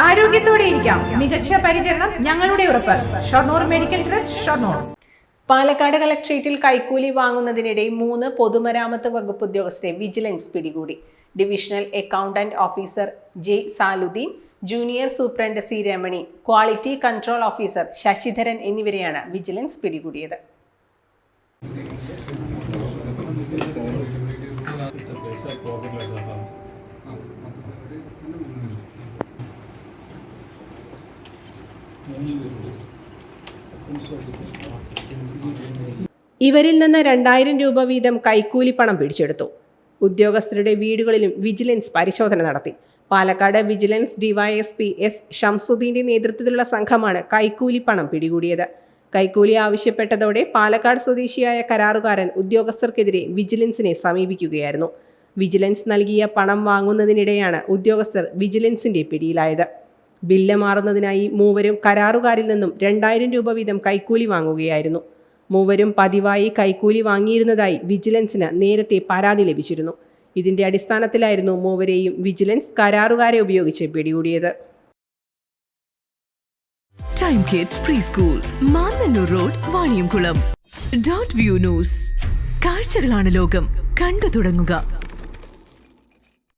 ആരോഗ്യത്തോടെ ഇരിക്കാം. മികച്ച പരിചരണം ഞങ്ങളുടെ ഉറപ്പ്. Shoranur medical trust, Shoranur. പാലക്കാട് കളക്ട്രേറ്റിൽ കൈക്കൂലി വാങ്ങുന്നതിനിടെ 3 പൊതുമരാമത്ത് വകുപ്പ് ഉദ്യോഗസ്ഥരെ വിജിലൻസ് പിടികൂടി. Divisional accountant officer J Saludheen, junior superintendent C Ramani, quality control officer Sasidharan എന്നിവരെയാണ് വിജിലൻസ് പിടികൂടിയത്. ഇവരിൽ നിന്ന് 2000 രൂപ വീതം കൈക്കൂലി പണം പിടിച്ചെടുത്തു. ഉദ്യോഗസ്ഥരുടെ വീടുകളിലും വിജിലൻസ് പരിശോധന നടത്തി. പാലക്കാട് വിജിലൻസ് ഡിവൈഎസ്പി എസ് ഷംസുദ്ദീന്റെ നേതൃത്വത്തിലുള്ള സംഘമാണ് കൈക്കൂലി പണം പിടികൂടിയത്. കൈക്കൂലി ആവശ്യപ്പെട്ടതോടെ പാലക്കാട് സ്വദേശിയായ കരാറുകാരൻ ഉദ്യോഗസ്ഥർക്കെതിരെ വിജിലൻസിനെ സമീപിക്കുകയായിരുന്നു. വിജിലൻസ് നൽകിയ പണം വാങ്ങുന്നതിനിടെയാണ് ഉദ്യോഗസ്ഥർ വിജിലൻസിന്റെ പിടിയിലായത്. ബില്ല് മാറുന്നതിനായി മൂവരും കരാറുകാരിൽ നിന്നും 2000 രൂപ വീതം കൈക്കൂലി വാങ്ങുകയായിരുന്നു. മൂവരും പതിവായി കൈക്കൂലി വാങ്ങിയിരുന്നതായി വിജിലൻസിന് നേരത്തെ പരാതി ലഭിച്ചിരുന്നു. ഇതിന്റെ അടിസ്ഥാനത്തിലായിരുന്നു മൂവരെയും വിജിലൻസ് കരാറുകാരെ ഉപയോഗിച്ച് പിടികൂടിയത്. Time kids pre school, Mannannur road, Vaniyamkulam. .View news. കാഴ്ചകളാണ് ലോകം, കണ്ടു തുടങ്ങുക.